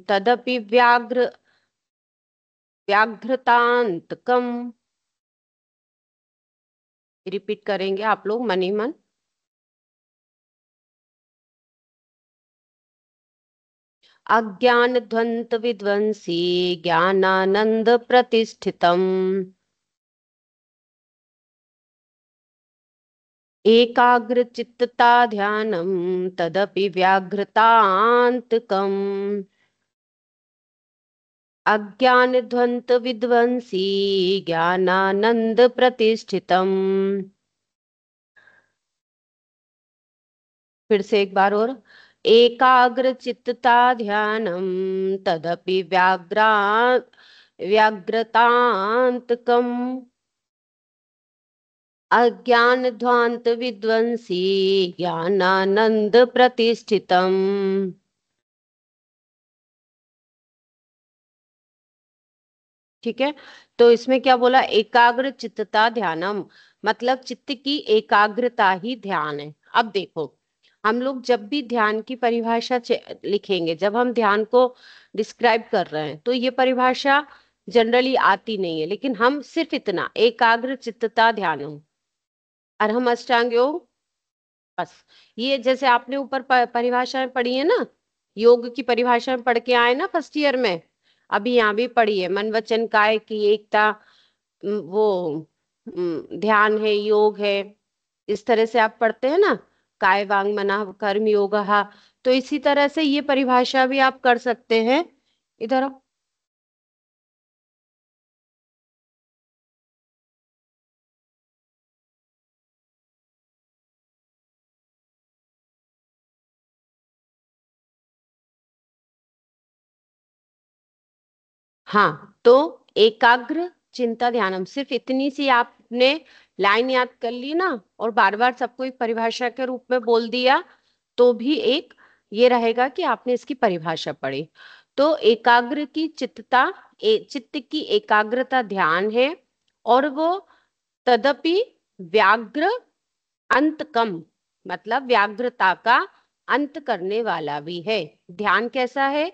तदपि व्याघ्रतांतकम। रिपीट करेंगे आप लोग मन ही मन। अज्ञान ध्वंत विध्वंसी ज्ञानानंद प्रतिष्ठितम् एकाग्र चित्तता ध्यानम तदपि व्याघ्रतांतकम् अज्ञान ध्वंत विध्वंसी ज्ञानानंद प्रतिष्ठितम्। फिर से एक बार और। एकाग्र चित्तता ध्यानम तदपि व्याघ्रतांतकम् अज्ञान ध्वांत विध्वंसी ज्ञानानंद प्रतिष्ठितम्। ठीक है। तो इसमें क्या बोला, एकाग्र चित्तता ध्यानम, मतलब चित्त की एकाग्रता ही ध्यान है। अब देखो, हम लोग जब भी ध्यान की परिभाषा लिखेंगे, जब हम ध्यान को डिस्क्राइब कर रहे हैं, तो ये परिभाषा जनरली आती नहीं है, लेकिन हम सिर्फ इतना एकाग्र चित्तता ध्यानम अरहम अष्टांग योग, बस। ये जैसे आपने ऊपर परिभाषाएं पढ़ी है ना, योग की परिभाषाएं पढ़ के आए ना फर्स्ट ईयर में, अभी यहाँ भी पढ़ी है, मन वचन काय की एकता। वो ध्यान है, योग है, इस तरह से आप पढ़ते हैं ना, काय वांग मना कर्म योग। तो इसी तरह से ये परिभाषा भी आप कर सकते हैं। इधर आओ। हाँ, तो एकाग्र चिंता ध्यानम, सिर्फ इतनी सी आपने लाइन याद कर ली ना, और बार बार सबको एक परिभाषा के रूप में बोल दिया, तो भी एक ये रहेगा कि आपने इसकी परिभाषा पढ़ी। तो एकाग्र की चित्तता, चित्त की एकाग्रता ध्यान है, और वो तदपि व्याघ्र अंत कम, मतलब व्याघ्रता का अंत करने वाला भी है। ध्यान कैसा है,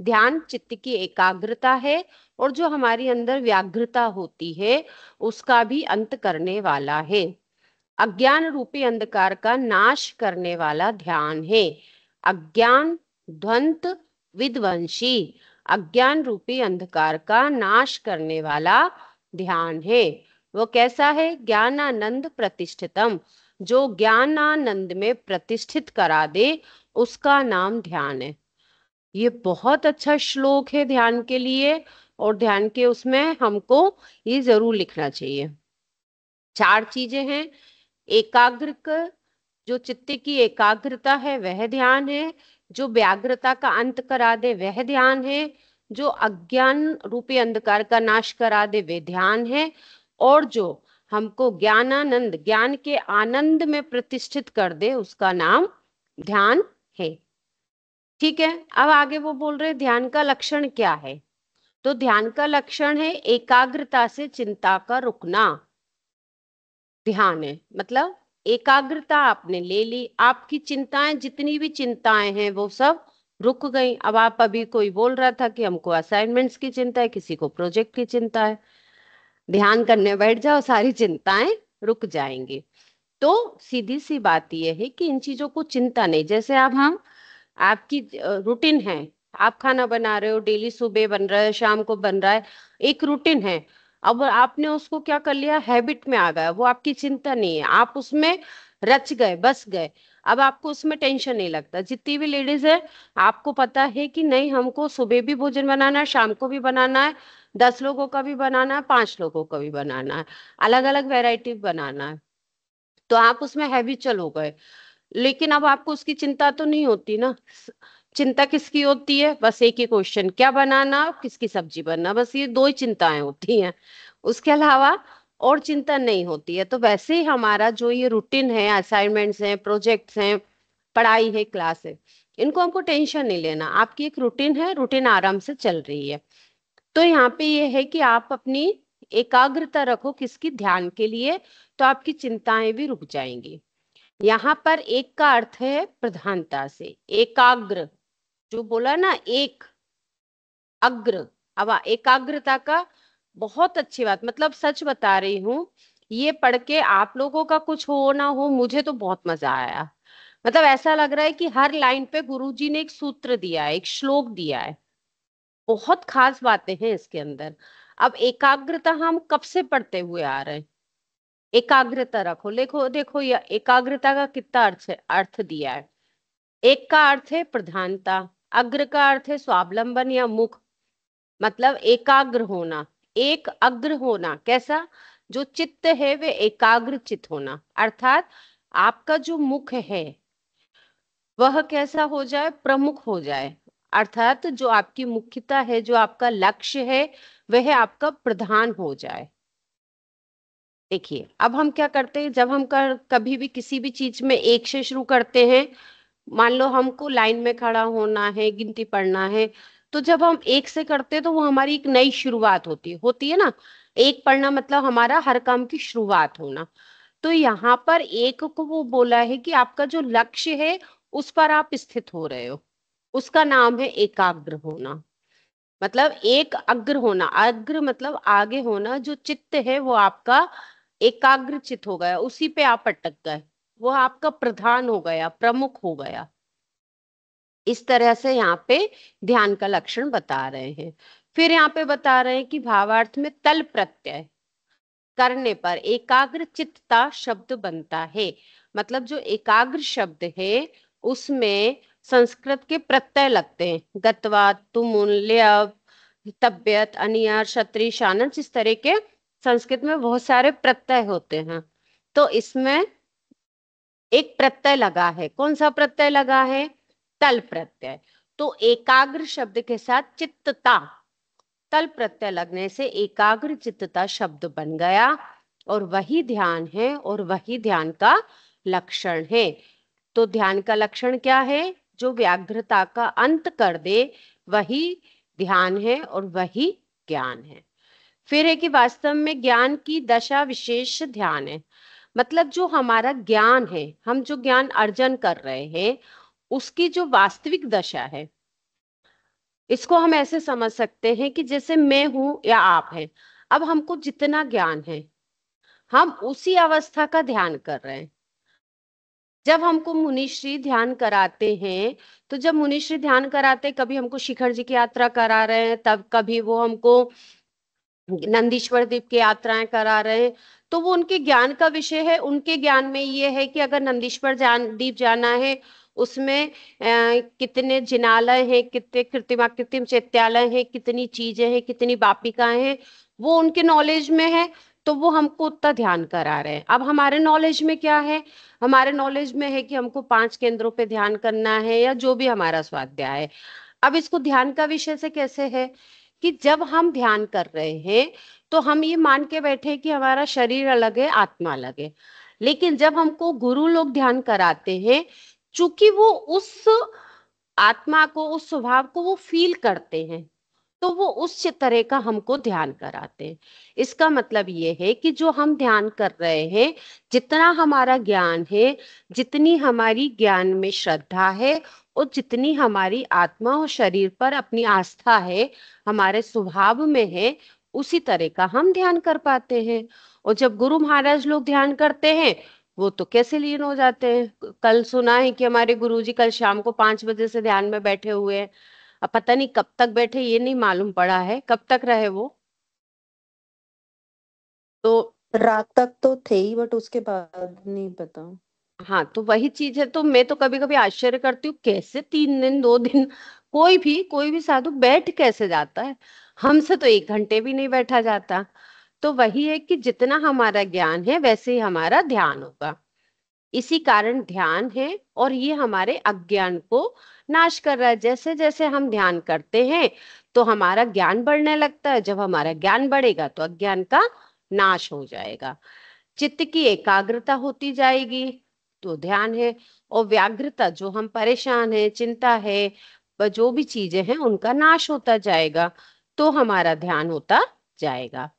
ध्यान चित्त की एकाग्रता है, और जो हमारी अंदर व्याघ्रता होती है उसका भी अंत करने वाला है। अज्ञान रूपी अंधकार का नाश करने वाला ध्यान है। अज्ञान ध्वंत विध्वंसी, अज्ञान रूपी अंधकार का नाश करने वाला ध्यान है। वो कैसा है, ज्ञानानंद प्रतिष्ठितम, जो ज्ञानानंद में प्रतिष्ठित करा दे, उसका नाम ध्यान है। ये बहुत अच्छा श्लोक है ध्यान के लिए, और ध्यान के उसमें हमको ये जरूर लिखना चाहिए। चार चीजें हैं। एकाग्र जो चित्त की एकाग्रता है वह ध्यान है, जो व्याग्रता का अंत करा दे वह ध्यान है, जो अज्ञान रूपी अंधकार का नाश करा दे वह ध्यान है, और जो हमको ज्ञानानंद, ज्ञान के आनंद में प्रतिष्ठित कर दे, उसका नाम ध्यान है। ठीक है। अब आगे वो बोल रहे ध्यान का लक्षण क्या है। तो ध्यान का लक्षण है एकाग्रता से चिंता का रुकना। ध्यान है मतलब एकाग्रता आपने ले ली, आपकी चिंताएं, जितनी भी चिंताएं हैं वो सब रुक गई। अब आप, अभी कोई बोल रहा था कि हमको असाइनमेंट्स की चिंता है, किसी को प्रोजेक्ट की चिंता है, ध्यान करने बैठ जाओ, सारी चिंताएं रुक जाएंगी। तो सीधी सी बात यह है कि इन चीजों को चिंता नहीं, जैसे अब हम, आपकी रूटीन है, आप खाना बना रहे हो, डेली सुबह बन रहा है, शाम को बन रहा है, एक रूटीन है। अब आपने उसको क्या कर लिया, हैबिट में आ गया, वो आपकी चिंता नहीं है, आप उसमें रच गए, बस गए। अब आपको उसमें टेंशन नहीं लगता। जितनी भी लेडीज है, आपको पता है कि नहीं, हमको सुबह भी भोजन बनाना है, शाम को भी बनाना है, 10 लोगों का भी बनाना है, 5 लोगों का भी बनाना है, अलग अलग वैरायटी बनाना है, तो आप उसमें हैबिचुअल हो गए। लेकिन अब आपको उसकी चिंता तो नहीं होती ना। चिंता किसकी होती है, बस एक ही क्वेश्चन, क्या बनाना, किसकी सब्जी बनना, बस ये दो ही चिंताएं होती हैं, उसके अलावा और चिंता नहीं होती है। तो वैसे ही हमारा जो ये रूटीन है, असाइनमेंट्स हैं, प्रोजेक्ट्स हैं, पढ़ाई है, क्लास है, इनको हमको टेंशन नहीं लेना। आपकी एक रूटीन है, रूटीन आराम से चल रही है। तो यहाँ पे ये है कि आप अपनी एकाग्रता रखो किसकी, ध्यान के लिए, तो आपकी चिंताएं भी रुक जाएंगी। यहाँ पर एक का अर्थ है प्रधानता से, एकाग्र जो बोला ना, एक अग्र। अब एकाग्रता का बहुत अच्छी बात, मतलब सच बता रही हूँ, ये पढ़ के आप लोगों का कुछ हो ना हो, मुझे तो बहुत मजा आया। मतलब ऐसा लग रहा है कि हर लाइन पे गुरुजी ने एक सूत्र दिया है, एक श्लोक दिया है। बहुत खास बातें हैं इसके अंदर। अब एकाग्रता हम कब से पढ़ते हुए आ रहे हैं। एकाग्रता रखो, देखो देखो, ये एकाग्रता का कितना अर्थ दिया है। एक का अर्थ है प्रधानता, अग्र का अर्थ है स्वावलंबन या मुख, मतलब एकाग्र होना। एक अग्र होना कैसा, जो चित्त है वे एकाग्र चित्त होना, अर्थात आपका जो मुख है वह कैसा हो जाए, प्रमुख हो जाए। अर्थात जो आपकी मुख्यता है, जो आपका लक्ष्य है, वह आपका प्रधान हो जाए। देखिए अब हम क्या करते हैं, जब हम कभी भी किसी भी चीज में एक से शुरू करते हैं, मान लो हमको लाइन में खड़ा होना है, गिनती पढ़ना है, तो जब हम एक से करते हैं तो वो हमारी एक नई शुरुआत होती है ना। एक पढ़ना मतलब हमारा हर काम की शुरुआत होना। तो यहाँ पर एक को वो बोला है कि आपका जो लक्ष्य है उस पर आप स्थित हो रहे हो, उसका नाम है एकाग्र होना। मतलब एक अग्र होना, अग्र मतलब आगे होना, जो चित्त है वो आपका एकाग्र चित्त हो गया, उसी पे आप अटक गए, वो आपका प्रधान हो गया, प्रमुख हो गया। इस तरह से यहाँ पे ध्यान का लक्षण बता रहे हैं। फिर यहाँ पे बता रहे हैं कि भावार्थ में तल प्रत्यय करने पर एकाग्र चित्तता शब्द बनता है। मतलब जो एकाग्र शब्द है उसमें संस्कृत के प्रत्यय लगते हैं, गत्वा, तुमुल्य, तब्यत, अनियर, क्षत्रि, शानंस, इस तरह के संस्कृत में बहुत सारे प्रत्यय होते हैं। तो इसमें एक प्रत्यय लगा है, कौन सा प्रत्यय लगा है, तल प्रत्यय। तो एकाग्र शब्द के साथ चित्तता, तल प्रत्यय लगने से एकाग्र चित्तता शब्द बन गया, और वही ध्यान है और वही ध्यान का लक्षण है। तो ध्यान का लक्षण क्या है, जो व्याघ्रता का अंत कर दे वही ध्यान है और वही ज्ञान है। फिर है कि वास्तव में ज्ञान की दशा विशेष ध्यान है। मतलब जो हमारा ज्ञान है, हम जो ज्ञान अर्जन कर रहे हैं, उसकी जो वास्तविक दशा है, इसको हम ऐसे समझ सकते हैं कि जैसे मैं हूं या आप हैं, अब हमको जितना ज्ञान है हम उसी अवस्था का ध्यान कर रहे हैं। जब हमको मुनिश्री ध्यान कराते हैं, तो जब मुनिश्री ध्यान कराते, कभी हमको शिखर जी की यात्रा करा रहे हैं, तब कभी वो हमको नंदीश्वर द्वीप की यात्राएं करा रहे हैं, तो वो उनके ज्ञान का विषय है। उनके ज्ञान में ये है कि अगर नंदीश्वर द्वीप जाना है, उसमें कितने जिनालय हैं, कितने कृत्रिम चैत्यालय हैं, कितनी चीजें हैं, कितनी वापिकाएं हैं, वो उनके नॉलेज में है। तो वो हमको उतना ध्यान करा रहे हैं। अब हमारे नॉलेज में क्या है, हमारे नॉलेज में है कि हमको 5 केंद्रों पे ध्यान करना है, या जो भी हमारा स्वाध्याय है। अब इसको ध्यान का विषय से कैसे है कि जब हम ध्यान कर रहे हैं तो हम ये मान के बैठे कि हमारा शरीर अलग है, आत्मा अलग है। लेकिन जब हमको गुरु लोग ध्यान कराते हैं, चूंकि वो उस आत्मा को, उस स्वभाव को वो फील करते हैं, तो वो उस तरह का हमको ध्यान कराते हैं। इसका मतलब ये है कि जो हम ध्यान कर रहे हैं, जितना हमारा ज्ञान है, जितनी हमारी ज्ञान में श्रद्धा है, और जितनी हमारी आत्मा और शरीर पर अपनी आस्था है, हमारे स्वभाव में है, उसी तरह का हम ध्यान कर पाते हैं। और जब गुरु महाराज लोग ध्यान करते हैं, वो तो कैसे लीन हो जाते हैं। कल सुना है कि हमारे गुरुजी कल शाम को 5 बजे से ध्यान में बैठे हुए हैं। अब पता नहीं कब तक बैठे, ये नहीं मालूम पड़ा है कब तक रहे वो। तो रात तक तो थे ही, बट उसके बाद नहीं पता। हाँ, तो वही चीज है। तो मैं तो कभी कभी आश्चर्य करती हूँ, कैसे 3 दिन 2 दिन कोई भी साधु बैठ कैसे जाता है। हमसे तो 1 घंटे भी नहीं बैठा जाता। तो वही है कि जितना हमारा ज्ञान है वैसे ही हमारा ध्यान होगा। इसी कारण ध्यान है, और ये हमारे अज्ञान को नाश कर रहा है। जैसे जैसे हम ध्यान करते हैं तो हमारा ज्ञान बढ़ने लगता है, जब हमारा ज्ञान बढ़ेगा तो अज्ञान का नाश हो जाएगा। चित्त की एकाग्रता होती जाएगी, तो ध्यान है। और व्याग्रता, जो हम परेशान है, चिंता है, जो भी चीजें हैं उनका नाश होता जाएगा, तो हमारा ध्यान होता जाएगा।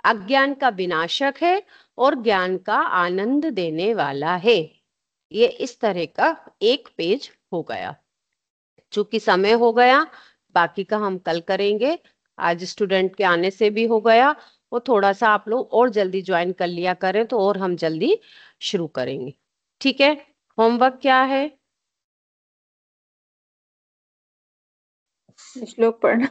अज्ञान का विनाशक है और ज्ञान का आनंद देने वाला है। ये इस तरह का एक पेज हो गया। चूंकि समय हो गया, बाकी का हम कल करेंगे। आज स्टूडेंट के आने से भी हो गया। वो थोड़ा सा आप लोग और जल्दी ज्वाइन कर लिया करें तो और हम जल्दी शुरू करेंगे। ठीक है। होमवर्क क्या है? श्लोक पढ़ना।